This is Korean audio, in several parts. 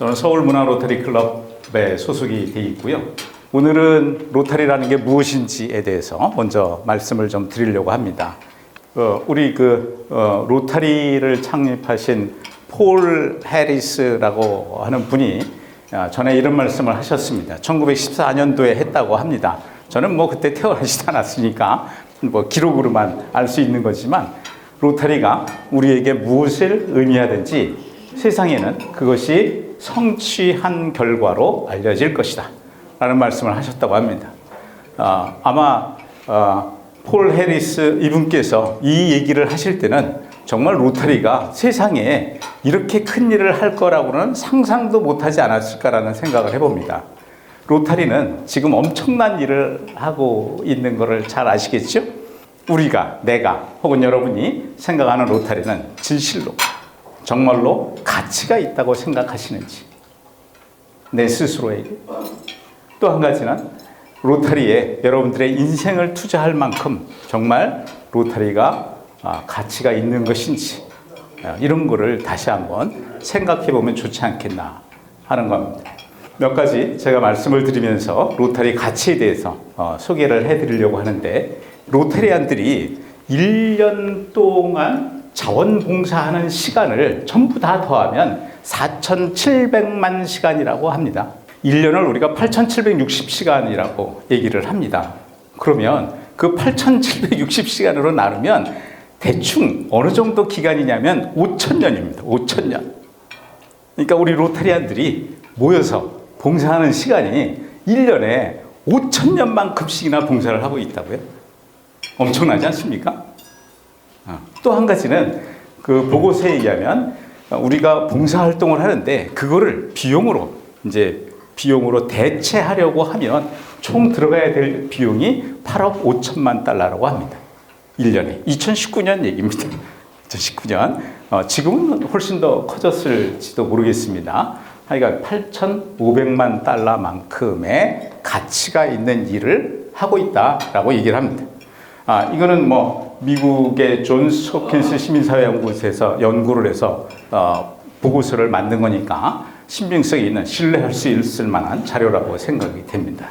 저는 서울문화로터리 클럽에 소속이 되어 있고요. 오늘은 로터리라는 게 무엇인지에 대해서 먼저 말씀을 좀 드리려고 합니다. 우리 로터리를 창립하신 폴 해리스라고 하는 분이 전에 이런 말씀을 하셨습니다. 1914년도에 했다고 합니다. 저는 그때 태어나지도 않았으니까 기록으로만 알 수 있는 거지만, 로터리가 우리에게 무엇을 의미하든지 세상에는 그것이 성취한 결과로 알려질 것이다 라는 말씀을 하셨다고 합니다. 아마 폴 해리스 이분께서 이 얘기를 하실 때는 정말 로터리가 세상에 이렇게 큰 일을 할 거라고는 상상도 못하지 않았을까라는 생각을 해봅니다. 로터리는 지금 엄청난 일을 하고 있는 것을 잘 아시겠죠? 내가 혹은 여러분이 생각하는 로터리는 진실로 정말로 가치가 있다고 생각하시는지, 내 스스로에게. 또 한 가지는 로터리에 여러분들의 인생을 투자할 만큼 정말 로터리가 가치가 있는 것인지, 이런 거를 다시 한번 생각해 보면 좋지 않겠나 하는 겁니다. 몇 가지 제가 말씀을 드리면서 로터리 가치에 대해서 소개를 해드리려고 하는데, 로터리안들이 1년 동안 자원봉사하는 시간을 전부 다 더하면 4,700만 시간이라고 합니다. 1년을 우리가 8,760시간이라고 얘기를 합니다. 그러면 그 8,760시간으로 나누면 대충 어느 정도 기간이냐면 5,000년입니다. 5,000년. 그러니까 우리 로터리안들이 모여서 봉사하는 시간이 1년에 5,000년만큼씩이나 봉사를 하고 있다고요? 엄청나지 않습니까? 또 한 가지는 그 보고서에 의하면 우리가 봉사활동을 하는데 그거를 비용으로 대체하려고 하면 총 들어가야 될 비용이 8억 5천만 달러라고 합니다. 1년에. 2019년 얘기입니다. 2019년. 지금은 훨씬 더 커졌을지도 모르겠습니다. 하여간 8,500만 달러만큼의 가치가 있는 일을 하고 있다라고 얘기를 합니다. 이거는 미국의 존스 홉킨스 시민사회연구소에서 연구를 해서 보고서를 만든 거니까 신빙성이 있는, 신뢰할 수 있을 만한 자료라고 생각이 됩니다.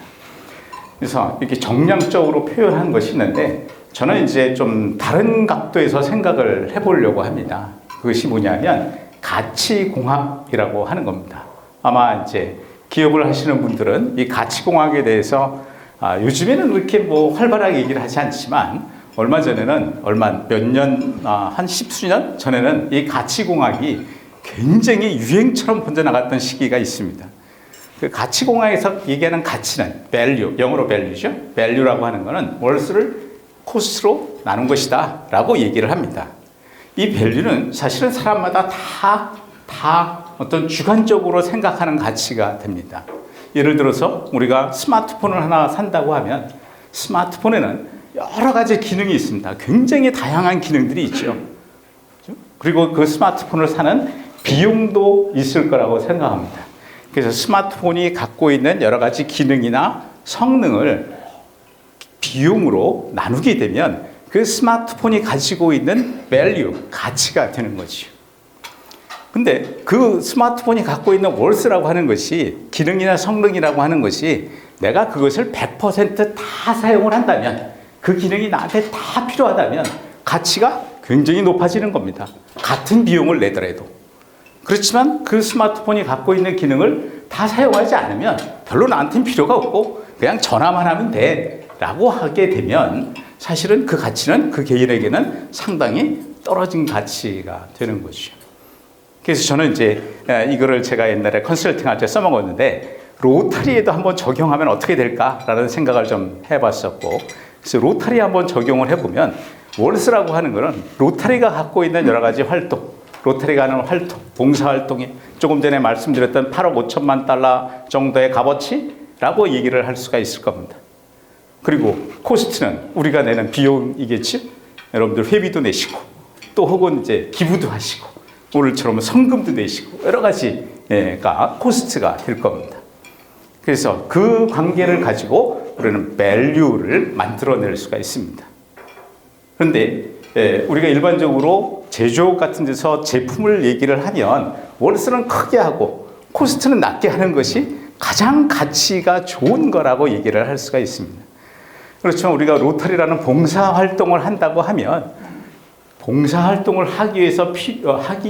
그래서 이렇게 정량적으로 표현한 것이 있는데, 저는 이제 좀 다른 각도에서 생각을 해보려고 합니다. 그것이 뭐냐면 가치공학이라고 하는 겁니다. 아마 이제 기업을 하시는 분들은 이 가치공학에 대해서 요즘에는 그렇게 활발하게 얘기를 하지 않지만, 한 십수년 전에는 이 가치공학이 굉장히 유행처럼 번져나갔던 시기가 있습니다. 그 가치공학에서 얘기하는 가치는 value, 영어로 value죠. value라고 하는 것은 월수를 코스트로 나눈 것이다 라고 얘기를 합니다. 이 value는 사실은 사람마다 다 어떤 주관적으로 생각하는 가치가 됩니다. 예를 들어서 우리가 스마트폰을 하나 산다고 하면 스마트폰에는 여러 가지 기능이 있습니다. 굉장히 다양한 기능들이 있죠. 그리고 그 스마트폰을 사는 비용도 있을 거라고 생각합니다. 그래서 스마트폰이 갖고 있는 여러 가지 기능이나 성능을 비용으로 나누게 되면 그 스마트폰이 가지고 있는 value, 가치가 되는 거죠. 근데 그 스마트폰이 갖고 있는 월스라고 하는 것이, 기능이나 성능이라고 하는 것이 내가 그것을 100%다 사용을 한다면, 그 기능이 나한테 다 필요하다면 가치가 굉장히 높아지는 겁니다. 같은 비용을 내더라도. 그렇지만 그 스마트폰이 갖고 있는 기능을 다 사용하지 않으면 별로 나한테는 필요가 없고 그냥 전화만 하면 돼 라고 하게 되면, 사실은 그 가치는 그 개인에게는 상당히 떨어진 가치가 되는 거죠. 그래서 저는 이거를 제가 옛날에 컨설팅 할 때 써먹었는데, 로터리에도 한번 적용하면 어떻게 될까라는 생각을 좀 해봤었고, 그래서 로터리에 한번 적용을 해보면, 월스라고 하는 것은 로터리가 갖고 있는 여러 가지 활동, 로터리가 하는 활동, 봉사활동이 조금 전에 말씀드렸던 8억 5천만 달러 정도의 값어치라고 얘기를 할 수가 있을 겁니다. 그리고 코스트는 우리가 내는 비용이겠죠? 여러분들 회비도 내시고, 또 혹은 기부도 하시고, 오늘처럼 성금도 내시고, 여러 가지가 코스트가 될 겁니다. 그래서 그 관계를 가지고 우리는 value를 만들어낼 수가 있습니다. 그런데 우리가 일반적으로 제조업 같은 데서 제품을 얘기를 하면 월세는 크게 하고 코스트는 낮게 하는 것이 가장 가치가 좋은 거라고 얘기를 할 수가 있습니다. 그렇지만 우리가 로터리라는 봉사활동을 한다고 하면 봉사활동을 하기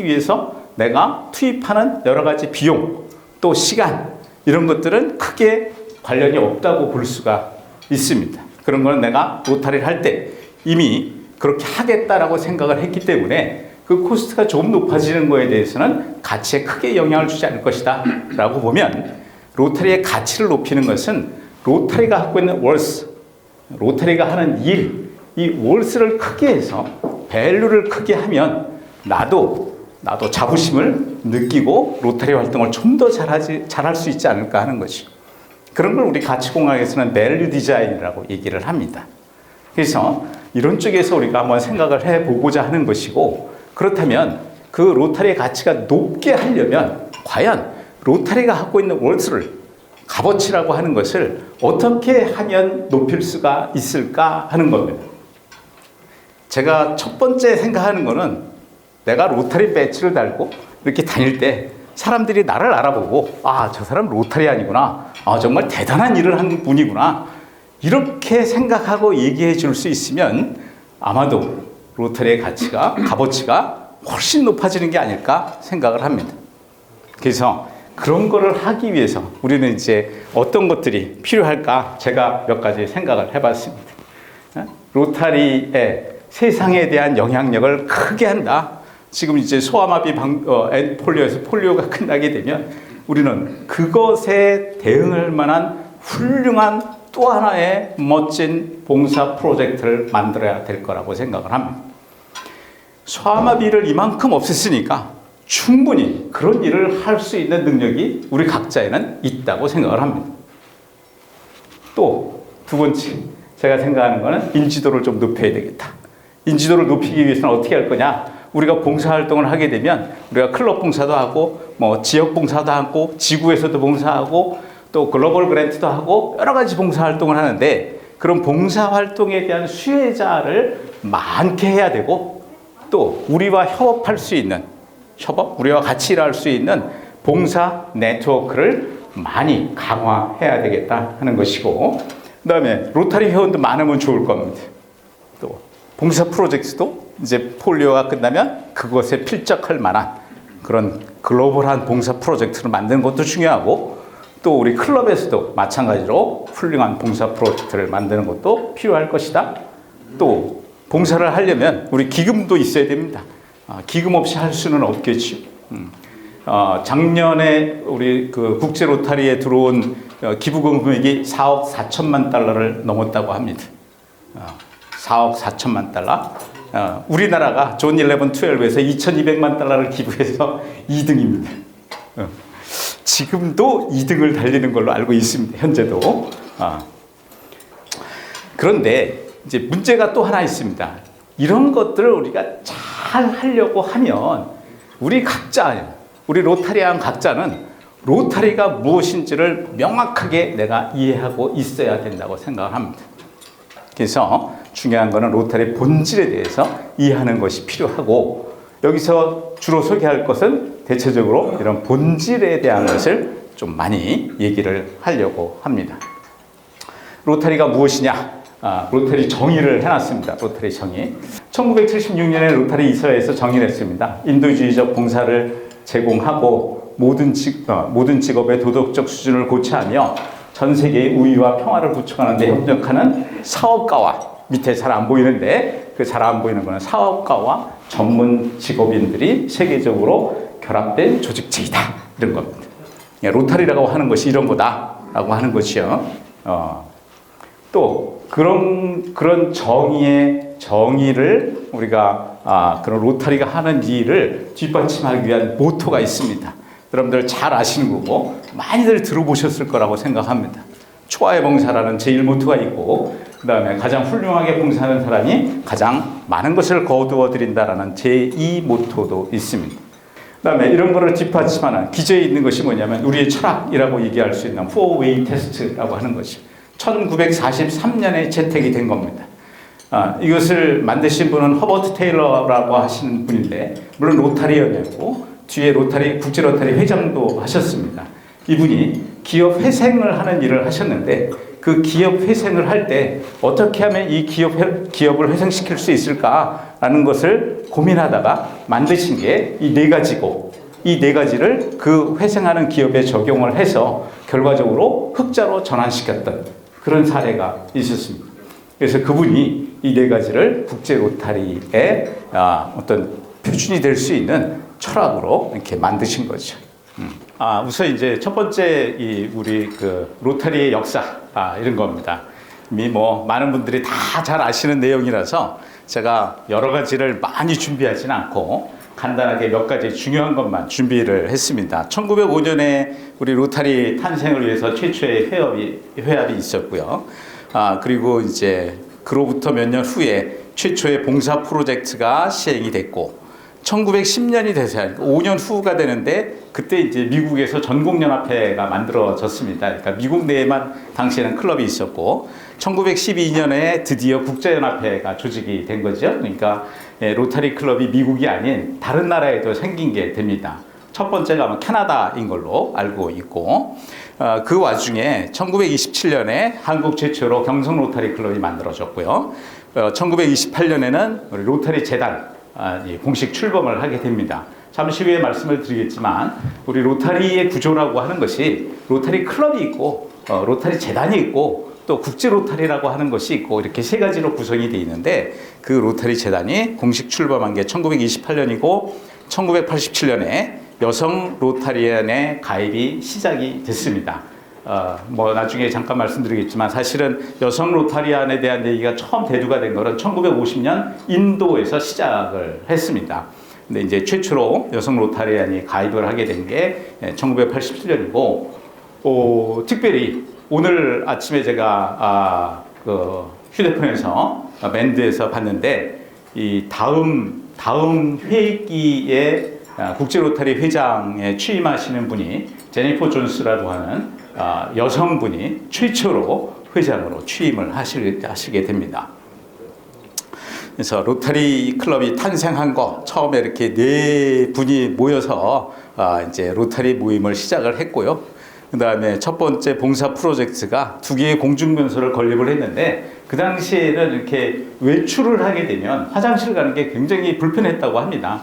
위해서 내가 투입하는 여러 가지 비용, 또 시간, 이런 것들은 크게 관련이 없다고 볼 수가 있습니다. 그런 거는 내가 로터리를 할 때 이미 그렇게 하겠다라고 생각을 했기 때문에 그 코스트가 조금 높아지는 거에 대해서는 가치에 크게 영향을 주지 않을 것이다 라고 보면, 로터리의 가치를 높이는 것은 로터리가 갖고 있는 월스, 로터리가 하는 일, 이 월스를 크게 해서 밸류를 크게 하면 나도 자부심을 느끼고 로터리 활동을 좀 더 잘할 수 있지 않을까 하는 것이, 그런 걸 우리 가치공학에서는 밸류 디자인이라고 얘기를 합니다. 그래서 이런 쪽에서 우리가 한번 생각을 해보고자 하는 것이고, 그렇다면 그 로터리의 가치가 높게 하려면 과연 로터리가 갖고 있는 월스를, 값어치라고 하는 것을 어떻게 하면 높일 수가 있을까 하는 겁니다. 제가 첫 번째 생각하는 거는, 내가 로터리 배지를 달고 이렇게 다닐 때 사람들이 나를 알아보고, 아, 저 사람 로터리안이구나, 아, 정말 대단한 일을 한 분이구나, 이렇게 생각하고 얘기해 줄 수 있으면 아마도 로터리의 가치가, 값어치가 훨씬 높아지는 게 아닐까 생각을 합니다. 그래서 그런 거를 하기 위해서 우리는 이제 어떤 것들이 필요할까, 제가 몇 가지 생각을 해봤습니다. 로터리의 세상에 대한 영향력을 크게 한다. 지금 이제 소아마비 폴리오에서 폴리오가 끝나게 되면 우리는 그것에 대응할 만한 훌륭한 또 하나의 멋진 봉사 프로젝트를 만들어야 될 거라고 생각을 합니다. 소아마비를 이만큼 없앴으니까 충분히 그런 일을 할 수 있는 능력이 우리 각자에는 있다고 생각을 합니다. 또 두 번째, 제가 생각하는 거는 인지도를 좀 높여야 되겠다. 인지도를 높이기 위해서는 어떻게 할 거냐? 우리가 봉사활동을 하게 되면 우리가 클럽 봉사도 하고, 지역 봉사도 하고, 지구에서도 봉사하고, 또 글로벌 그랜트도 하고, 여러 가지 봉사활동을 하는데, 그런 봉사활동에 대한 수혜자를 많게 해야 되고, 또 우리와 협업할 수 있는, 우리와 같이 일할 수 있는 봉사 네트워크를 많이 강화해야 되겠다 하는 것이고, 그 다음에 로터리 회원도 많으면 좋을 겁니다. 또 봉사 프로젝트도 이제 폴리오가 끝나면 그것에 필적할 만한 그런 글로벌한 봉사 프로젝트를 만드는 것도 중요하고, 또 우리 클럽에서도 마찬가지로 훌륭한 봉사 프로젝트를 만드는 것도 필요할 것이다. 또 봉사를 하려면 우리 기금도 있어야 됩니다. 기금 없이 할 수는 없겠죠. 작년에 우리 그 국제 로터리에 들어온 기부금 금액이 4억 4천만 달러를 넘었다고 합니다. 4억 4천만 달러. 우리나라가 존 11, 12에서 2,200만 달러를 기부해서 2등입니다. 지금도 2등을 달리는 걸로 알고 있습니다. 현재도. 그런데 이제 문제가 또 하나 있습니다. 이런 것들을 우리가 잘 하려고 하면 우리 각자, 우리 로타리안 각자는 로타리가 무엇인지를 명확하게 내가 이해하고 있어야 된다고 생각을 합니다. 그래서 중요한 거는 로타리 본질에 대해서 이해하는 것이 필요하고, 여기서 주로 소개할 것은 대체적으로 이런 본질에 대한 것을 좀 많이 얘기를 하려고 합니다. 로타리가 무엇이냐? 로타리 정의를 해놨습니다. 로타리 정의. 1976년에 로타리 이사회에서 정의를 했습니다. 인도주의적 봉사를 제공하고 모든 직업의 도덕적 수준을 고취하며 전 세계의 우위와 평화를 구축하는 데 협력하는 사업가와, 밑에 잘 안 보이는데 그 잘 안 보이는 거는 사업가와 전문 직업인들이 세계적으로 결합된 조직체이다, 이런 겁니다. 로타리라고 하는 것이 이런 거다라고 하는 것이요. 또 그런 정의를 우리가 그런 로타리가 하는 일을 뒷받침하기 위한 모토가 있습니다. 여러분들 잘 아시는 거고 많이들 들어보셨을 거라고 생각합니다. 초아의 봉사라는 제1모토가 있고, 그 다음에 가장 훌륭하게 봉사하는 사람이 가장 많은 것을 거두어 드린다라는 제2모토도 있습니다. 그 다음에 이런 거를 뒷받침하는 기저에 있는 것이 뭐냐면 우리의 철학이라고 얘기할 수 있는 4웨이 테스트라고 하는 것이 1943년에 채택이 된 겁니다. 이것을 만드신 분은 허버트 테일러라고 하시는 분인데, 물론 로타리언이었고 뒤에 국제 로타리 회장도 하셨습니다. 이분이 기업 회생을 하는 일을 하셨는데 그 기업 회생을 할 때 어떻게 하면 이 기업을 회생시킬 수 있을까라는 것을 고민하다가 만드신 게 이 네 가지고 이 네 가지를 그 회생하는 기업에 적용을 해서 결과적으로 흑자로 전환시켰던 그런 사례가 있었습니다. 그래서 그분이 이 네 가지를 국제 로타리의 어떤 표준이 될 수 있는 철학으로 이렇게 만드신 거죠. 우선 이제 첫 번째 우리 그 로타리의 역사 이런 겁니다. 이미 뭐 많은 분들이 다 잘 아시는 내용이라서 제가 여러 가지를 많이 준비하지는 않고 간단하게 몇 가지 중요한 것만 준비를 했습니다. 1905년에 우리 로타리 탄생을 위해서 최초의 회합이 있었고요. 그리고 이제 그로부터 몇 년 후에 최초의 봉사 프로젝트가 시행이 됐고 1910년이 돼서 5년 후가 되는데 그때 이제 미국에서 전국연합회가 만들어졌습니다. 그러니까 미국 내에만 당시에는 클럽이 있었고 1912년에 드디어 국제연합회가 조직이 된 거죠. 그러니까 로타리 클럽이 미국이 아닌 다른 나라에도 생긴 게 됩니다. 첫 번째가 아마 캐나다인 걸로 알고 있고 그 와중에 1927년에 한국 최초로 경성 로타리 클럽이 만들어졌고요. 1928년에는 우리 로타리 재단 공식 출범을 하게 됩니다. 잠시 후에 말씀을 드리겠지만 우리 로타리의 구조라고 하는 것이 로타리 클럽이 있고 로타리 재단이 있고 또 국제 로타리라고 하는 것이 있고 이렇게 세 가지로 구성이 되어 있는데 그 로타리 재단이 공식 출범한 게 1928년이고 1987년에 여성 로타리안에 가입이 시작이 됐습니다. 뭐 나중에 잠깐 말씀드리겠지만 사실은 여성 로타리안에 대한 얘기가 처음 대두가 된 것은 1950년 인도에서 시작을 했습니다. 근데 이제 최초로 여성 로타리안이 가입을 하게 된 게 1987년이고 특별히 오늘 아침에 제가 그 휴대폰에서 밴드에서 봤는데 이 다음 회기에 국제 로타리 회장에 취임하시는 분이 제니퍼 존스라고 하는 여성분이 최초로 회장으로 취임을 하시게 됩니다. 그래서 로타리 클럽이 탄생한 거 처음에 이렇게 네 분이 모여서 이제 로타리 모임을 시작을 했고요. 그 다음에 첫 번째 봉사 프로젝트가 2개의 공중변소를 건립을 했는데 그 당시에는 이렇게 외출을 하게 되면 화장실 가는 게 굉장히 불편했다고 합니다.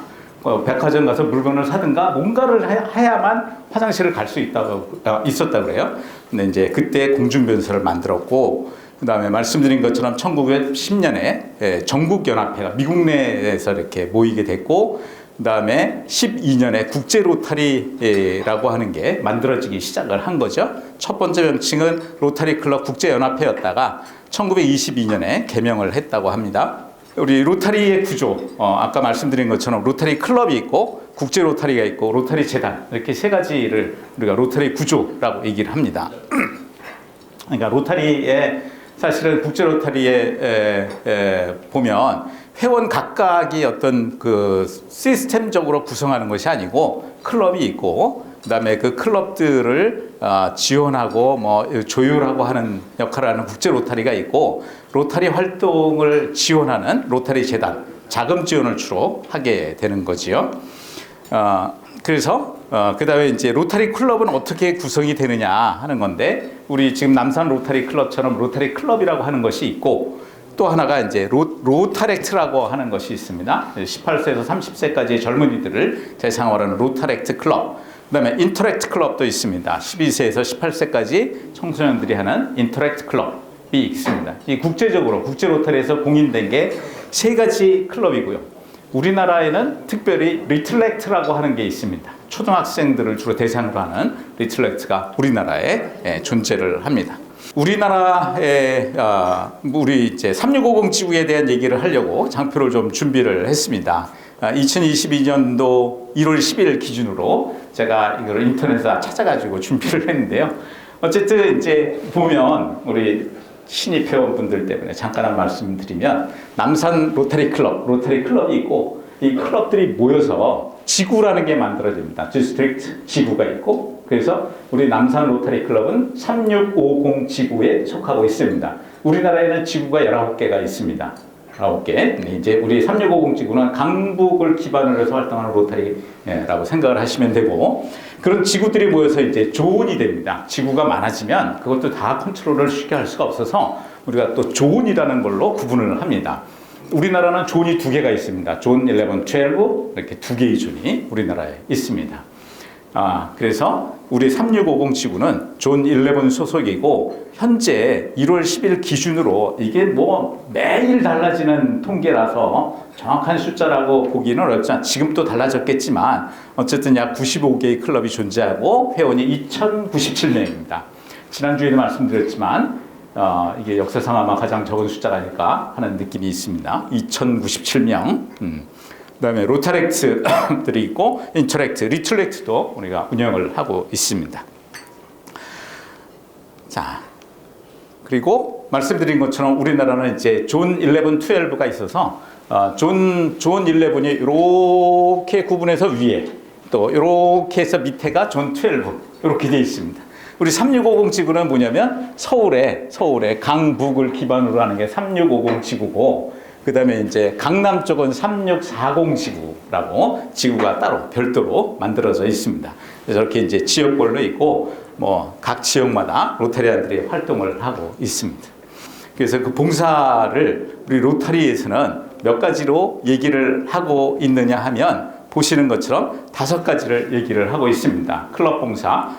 백화점 가서 물건을 사든가 뭔가를 해야만 화장실을 갈 수 있었다고 그래요. 근데 이제 그때 공중변소를 만들었고 그 다음에 말씀드린 것처럼 1910년에 전국연합회가 미국 내에서 이렇게 모이게 됐고 그 다음에 12년에 국제 로타리라고 하는 게 만들어지기 시작을 한 거죠. 첫 번째 명칭은 로타리 클럽 국제연합회였다가 1922년에 개명을 했다고 합니다. 우리 로타리의 구조, 아까 말씀드린 것처럼 로타리 클럽이 있고 국제 로타리가 있고 로타리 재단 이렇게 세 가지를 우리가 로타리 구조라고 얘기를 합니다. 그러니까 로타리에 사실은 국제 로타리에 보면 회원 각각이 어떤 그 시스템적으로 구성하는 것이 아니고 클럽이 있고 그다음에 그 클럽들을 지원하고 뭐 조율하고 하는 역할을 하는 국제 로타리가 있고 로타리 활동을 지원하는 로타리 재단 자금 지원을 주로 하게 되는 거지요. 그래서 그다음에 이제 로타리 클럽은 어떻게 구성이 되느냐 하는 건데 우리 지금 남산 로타리 클럽처럼 로타리 클럽이라고 하는 것이 있고 또 하나가 이제 로타렉트라고 하는 것이 있습니다. 18세에서 30세까지의 젊은이들을 대상으로 하는 로타렉트 클럽. 그다음에 인터랙트 클럽도 있습니다. 12세에서 18세까지 청소년들이 하는 인터랙트 클럽이 있습니다. 이 국제적으로 국제 로타리에서 공인된 게 세 가지 클럽이고요. 우리나라에는 특별히 리틀렉트라고 하는 게 있습니다. 초등학생들을 주로 대상으로 하는 리틀렉트가 우리나라에 존재를 합니다. 우리나라의 우리 이제 3650 지구에 대한 얘기를 하려고 장표를 좀 준비를 했습니다. 2022년도 1월 10일 기준으로 제가 이걸 인터넷에서 찾아가지고 준비를 했는데요. 어쨌든 이제 보면 우리 신입 회원분들 때문에 잠깐 말씀드리면 남산 로타리 클럽이 있고 이 클럽들이 모여서 지구라는 게 만들어집니다. 디스트릭트 지구가 있고 그래서 우리 남산 로타리 클럽은 3650 지구에 속하고 있습니다. 우리나라에는 지구가 19개가 있습니다. 9개. 이제 우리 3650 지구는 강북을 기반으로 해서 활동하는 로타리라고 생각을 하시면 되고, 그런 지구들이 모여서 이제 조온이 됩니다. 지구가 많아지면 그것도 다 컨트롤을 쉽게 할 수가 없어서 우리가 또 조온이라는 걸로 구분을 합니다. 우리나라는 존이 2개가 있습니다. 존 11, 12 이렇게 2개의 존이 우리나라에 있습니다. 그래서 우리 3650 지구는 존 11 소속이고, 현재 1월 10일 기준으로 이게 뭐 매일 달라지는 통계라서 정확한 숫자라고 보기는 어렵지만, 지금 또 달라졌겠지만 어쨌든 약 95개의 클럽이 존재하고 회원이 2097명입니다. 지난주에도 말씀드렸지만 이게 역사상 아마 가장 적은 숫자가 아닐까 하는 느낌이 있습니다. 2097명. 그다음에 로타렉트들이 있고, 인터렉트, 리툴렉트도 우리가 운영을 하고 있습니다. 자, 그리고 말씀드린 것처럼 우리나라는 이제 존 11, 12가 있어서 존 11이 이렇게 구분해서 위에, 또 이렇게 해서 밑에가 존 12 이렇게 되어 있습니다. 우리 3650 지구는 뭐냐면 서울에 강북을 기반으로 하는 게 3650 지구고, 그 다음에 이제 강남 쪽은 3640 지구라고 지구가 따로 별도로 만들어져 있습니다. 그래서 이렇게 이제 지역별로 있고, 뭐 각 지역마다 로타리안들이 활동을 하고 있습니다. 그래서 그 봉사를 우리 로타리에서는 몇 가지로 얘기를 하고 있느냐 하면, 보시는 것처럼 5가지를 얘기를 하고 있습니다. 클럽 봉사,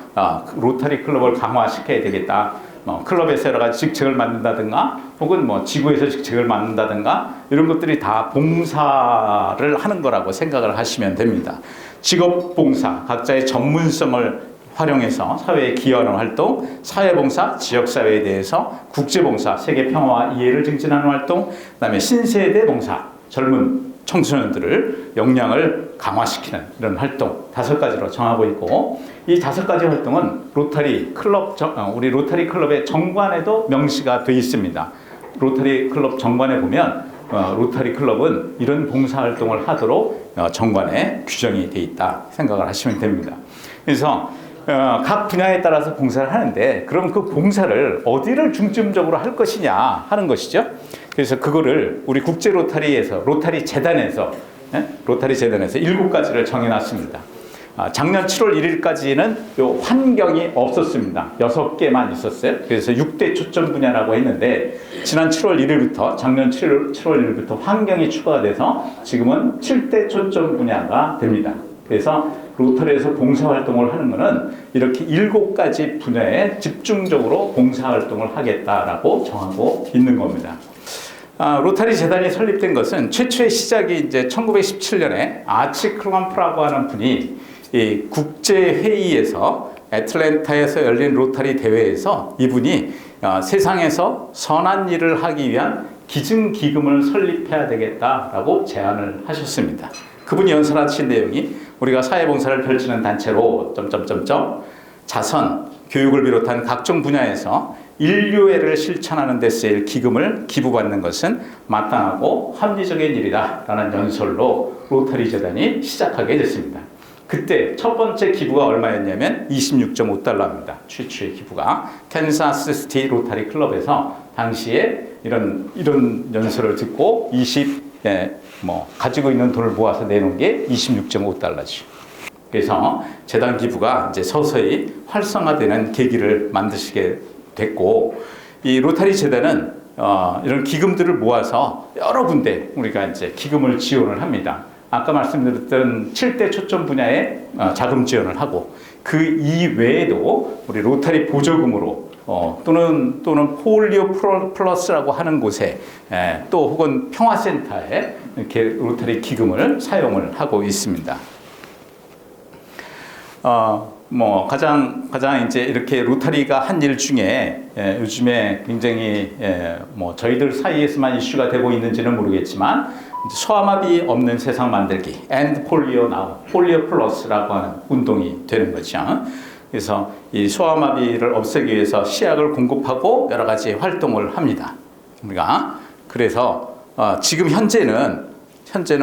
로타리 클럽을 강화시켜야 되겠다. 클럽에서 여러 가지 직책을 맡는다든가, 혹은 뭐 지구에서 직책을 맡는다든가, 이런 것들이 다 봉사를 하는 거라고 생각을 하시면 됩니다. 직업 봉사, 각자의 전문성을 활용해서 사회에 기여하는 활동, 사회봉사, 지역사회에 대해서 국제봉사, 세계평화와 이해를 증진하는 활동, 그다음에 신세대 봉사, 젊은 청소년들을 역량을 강화시키는 이런 활동 5가지로 정하고 있고, 이 5가지 활동은 로타리 클럽, 우리 로타리 클럽의 정관에도 명시가 되어 있습니다. 로타리 클럽 정관에 보면 로타리 클럽은 이런 봉사 활동을 하도록 정관에 규정이 되어 있다 생각을 하시면 됩니다. 그래서 각 분야에 따라서 봉사를 하는데, 그럼 그 봉사를 어디를 중점적으로 할 것이냐 하는 것이죠. 그래서 그거를 우리 국제 로타리에서, 로타리 재단에서 7가지를 정해놨습니다. 작년 7월 1일까지는 요 환경이 없었습니다. 6개만 있었어요. 그래서 6대 초점 분야라고 했는데, 지난 7월 1일부터, 작년 7월 1일부터 환경이 추가가 돼서 지금은 7대 초점 분야가 됩니다. 그래서 로타리에서 봉사활동을 하는 것은 이렇게 7가지 분야에 집중적으로 봉사활동을 하겠다라고 정하고 있는 겁니다. 로타리 재단이 설립된 것은 최초의 시작이 이제 1917년에 아치 클럼프라고 하는 분이 이 국제회의에서, 애틀랜타에서 열린 로타리 대회에서 이분이 세상에서 선한 일을 하기 위한 기증기금을 설립해야 되겠다라고 제안을 하셨습니다. 그분이 연설하신 내용이, 우리가 사회봉사를 펼치는 단체로 자선, 교육을 비롯한 각종 분야에서 인류애를 실천하는 데 쓰일 기금을 기부받는 것은 마땅하고 합리적인 일이다 라는 연설로 로타리 재단이 시작하게 됐습니다. 그때 첫 번째 기부가 얼마였냐면 26.5달러입니다. 최초의 기부가 캔사스 시티 로타리 클럽에서 당시에 이런 연설을 듣고 가지고 있는 돈을 모아서 내놓은 게 26.5달러죠. 그래서 재단 기부가 이제 서서히 활성화되는 계기를 만드시게 됐고, 이 로타리 재단은 이런 기금들을 모아서 여러 군데 우리가 이제 기금을 지원을 합니다. 아까 말씀드렸던 7대 초점 분야에 자금 지원을 하고, 그 이외에도 우리 로타리 보조금으로 또는 폴리오 플러스라고 하는 곳에 또 혹은 평화센터에 이렇게 로타리 기금을 사용을 하고 있습니다. 가장 이제 이렇게 로타리가 한 일 중에 요즘에 굉장히 저희들 사이에서만 이슈가 되고 있는지는 모르겠지만, 소아마비 없는 세상 만들기, End Polio Now, 폴리오 플러스라고 하는 운동이 되는 거죠. 그래서 이 소아마비를 없애기 위해서 시약을 공급하고 여러 가지 활동을 합니다. 우리가 그래서 지금 현재는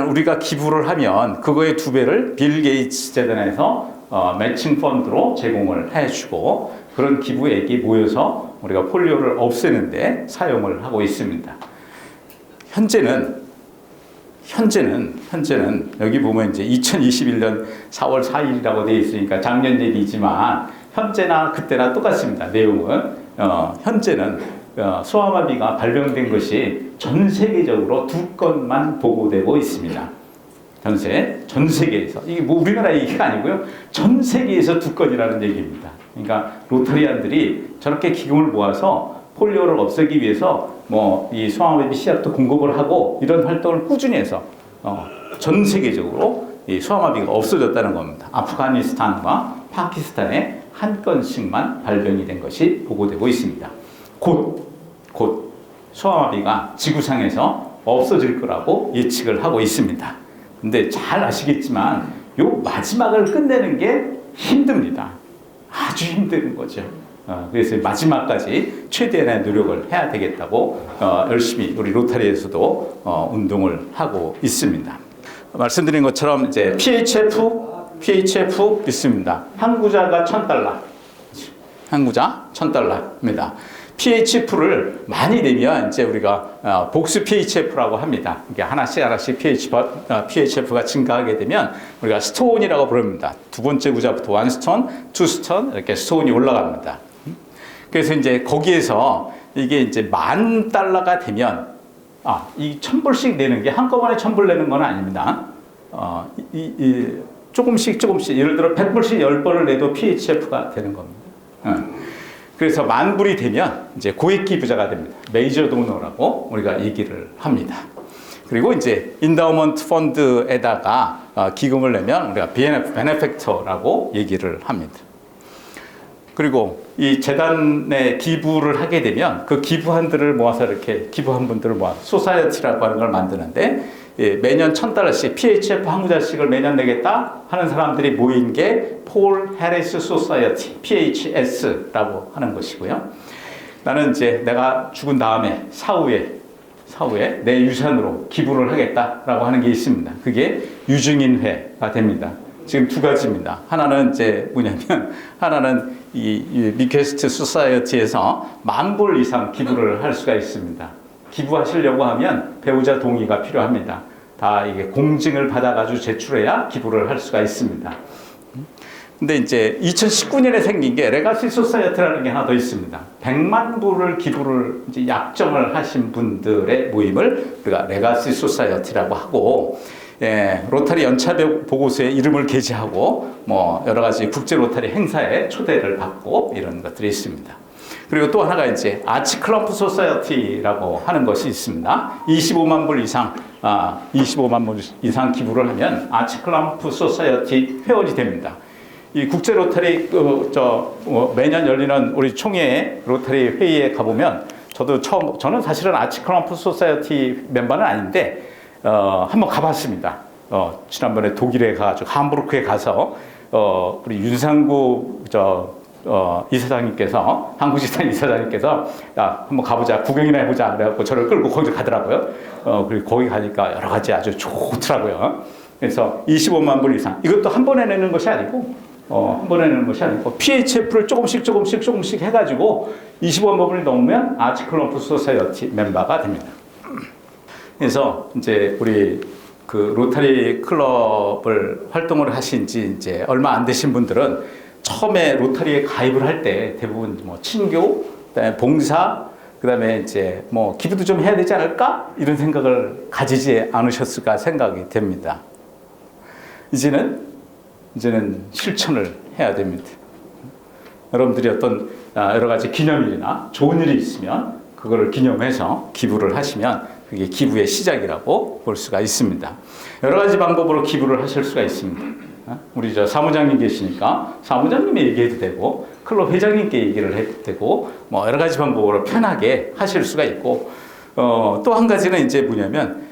우리가 기부를 하면 그거의 2배를 빌 게이츠 재단에서 매칭 펀드로 제공을 해주고, 그런 기부액이 모여서 우리가 폴리오를 없애는데 사용을 하고 있습니다. 현재는 여기 보면 이제 2021년 4월 4일이라고 되어 있으니까 작년 얘기지만 현재나 그때나 똑같습니다. 내용은 현재는 소아마비가 발병된 것이 전 세계적으로 2건만 보고되고 있습니다. 전 세계에서 이게 뭐 우리나라 얘기가 아니고요. 전 세계에서 2건이라는 얘기입니다. 그러니까 로타리안들이 저렇게 기금을 모아서 폴리오를 없애기 위해서 뭐 이 소아마비 씨앗도 공급을 하고 이런 활동을 꾸준히 해서 전 세계적으로 이 소아마비가 없어졌다는 겁니다. 아프가니스탄과 파키스탄에 한 건씩만 발병이 된 것이 보고되고 있습니다. 곧 소아마비가 지구상에서 없어질 거라고 예측을 하고 있습니다. 근데 잘 아시겠지만 요 마지막을 끝내는 게 힘듭니다. 아주 힘든 거죠. 그래서 마지막까지 최대한의 노력을 해야 되겠다고 열심히 우리 로타리에서도 운동을 하고 있습니다. 말씀드린 것처럼 이제 PHF 있습니다. 항구자가 $1,000. 항구자 $1,000입니다. PHF를 많이 내면 이제 우리가 복수 PHF라고 합니다. 이게 하나씩 PHF가 증가하게 되면 우리가 스톤이라고 부릅니다. 두 번째 구자부터 1스톤, 2스톤 이렇게 스톤이 올라갑니다. 그래서 이제 거기에서 이게 이제 $10,000가 되면 이 $1,000불씩 내는 게 한꺼번에 $1,000불 내는 건 아닙니다. 조금씩 예를 들어 100불씩 10번을 내도 PHF가 되는 겁니다. 그래서 $10,000불이 되면 이제 고액 기부자가 됩니다. 메이저 도너라고 우리가 얘기를 합니다. 그리고 이제 인다우먼트 펀드에다가 기금을 내면 우리가 베네팩터라고 얘기를 합니다. 그리고 이 재단에 기부를 하게 되면 그 기부한들을 모아서 이렇게 기부한 분들을 모아서 소사이어티라고 하는 걸 만드는데 매년 $1,000씩 PHF 항구자씩을 매년 내겠다 하는 사람들이 모인 게 폴 해리스 소사이어티 PHS라고 하는 것이고요. 나는 이제 내가 죽은 다음에 사후에 내 유산으로 기부를 하겠다라고 하는 게 있습니다. 그게 유증인회가 됩니다. 지금 두 가지입니다. 하나는 이제 뭐냐면 하나는 이 미퀘스트 소사이어티에서 $10,000불 이상 기부를 할 수가 있습니다. 기부하시려고 하면 배우자 동의가 필요합니다. 다 이게 공증을 받아가지고 제출해야 기부를 할 수가 있습니다. 근데 이제 2019년에 생긴 게 레가시 소사이어티라는 게 하나 더 있습니다. $10,000,000을 기부를 이제 약정을 하신 분들의 모임을 우리가 레가시 소사이어티라고 하고, 로타리 연차 보고서에 이름을 게재하고 뭐 여러 가지 국제 로타리 행사에 초대를 받고 이런 것들이 있습니다. 그리고 또 하나가 이제 아치클럼프 소사이어티라고 하는 것이 있습니다. 25만 불 이상 기부를 하면 아치클럼프 소사이어티 회원이 됩니다. 이 국제 로타리 매년 열리는 우리 총회 로타리 회의에 가보면 저는 사실은 아치클럼프 소사이어티 멤버는 아닌데 한번 가봤습니다. 지난번에 독일에 가가지고 함부르크에 가서 우리 윤상구 이사장님께서 한국지산 이사장님께서 야 한번 가보자 구경이나 해보자 그래갖고 저를 끌고 거기 가더라고요. 그리고 거기 가니까 여러 가지 아주 좋더라고요. 그래서 25만 불 이상 이것도 한 번에 내는 것이 아니고 PHF를 조금씩 해가지고 25만 불이 넘으면 아치클럼프 소사이어티 멤버가 됩니다. 그래서 이제 우리 그 로타리 클럽을 활동을 하신 지 이제 얼마 안 되신 분들은 처음에 로타리에 가입을 할 때 대부분 뭐 친교, 그다음에 봉사, 그다음에 이제 뭐 기부도 좀 해야 되지 않을까 이런 생각을 가지지 않으셨을까 생각이 됩니다. 이제는 실천을 해야 됩니다. 여러분들이 어떤 여러 가지 기념일이나 좋은 일이 있으면 그거를 기념해서 기부를 하시면 그게 기부의 시작이라고 볼 수가 있습니다. 여러 가지 방법으로 기부를 하실 수가 있습니다. 우리 사무장님 계시니까 사무장님이 얘기해도 되고 클럽 회장님께 얘기를 해도 되고 뭐 여러 가지 방법으로 편하게 하실 수가 있고 또 한 가지는 이제 뭐냐면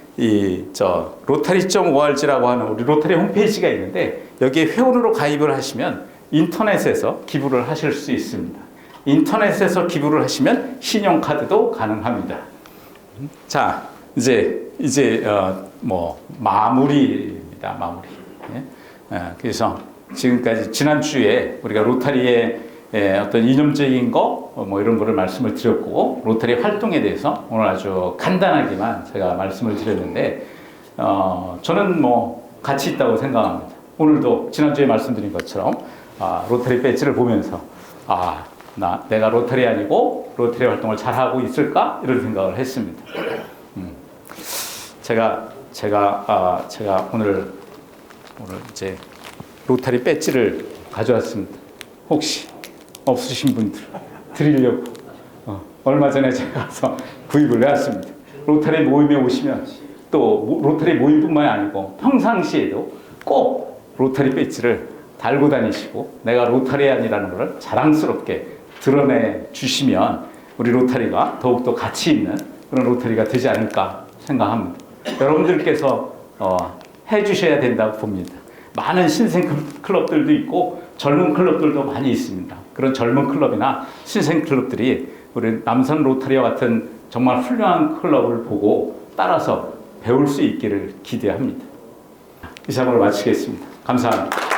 로타리.org라고 하는 우리 로타리 홈페이지가 있는데 여기에 회원으로 가입을 하시면 인터넷에서 기부를 하실 수 있습니다. 인터넷에서 기부를 하시면 신용카드도 가능합니다. 자, 이제 마무리입니다. 마무리. 그래서 지금까지 지난주에 우리가 로타리의 어떤 이념적인 뭐 이런 거를 말씀을 드렸고, 로터리 활동에 대해서 오늘 아주 간단하게만 제가 말씀을 드렸는데, 저는 뭐 가치 있다고 생각합니다. 오늘도 지난주에 말씀드린 것처럼 로터리 배지를 보면서 내가 로터리안이고 로터리 활동을 잘하고 있을까? 이런 생각을 했습니다. 제가 오늘 이제 로터리 배지를 가져왔습니다. 혹시 없으신 분들 드리려고 얼마 전에 제가 가서 구입을 해왔습니다. 로터리 모임에 오시면 또 로터리 모임뿐만이 아니고 평상시에도 꼭 로터리 배지를 달고 다니시고 내가 로터리안이라는 것을 자랑스럽게 드러내 주시면 우리 로터리가 더욱더 가치 있는 그런 로터리가 되지 않을까 생각합니다. 여러분들께서 해주셔야 된다고 봅니다. 많은 신생 클럽들도 있고 젊은 클럽들도 많이 있습니다. 그런 젊은 클럽이나 신생 클럽들이 우리 남선 로터리와 같은 정말 훌륭한 클럽을 보고 따라서 배울 수 있기를 기대합니다. 이상으로 마치겠습니다. 감사합니다.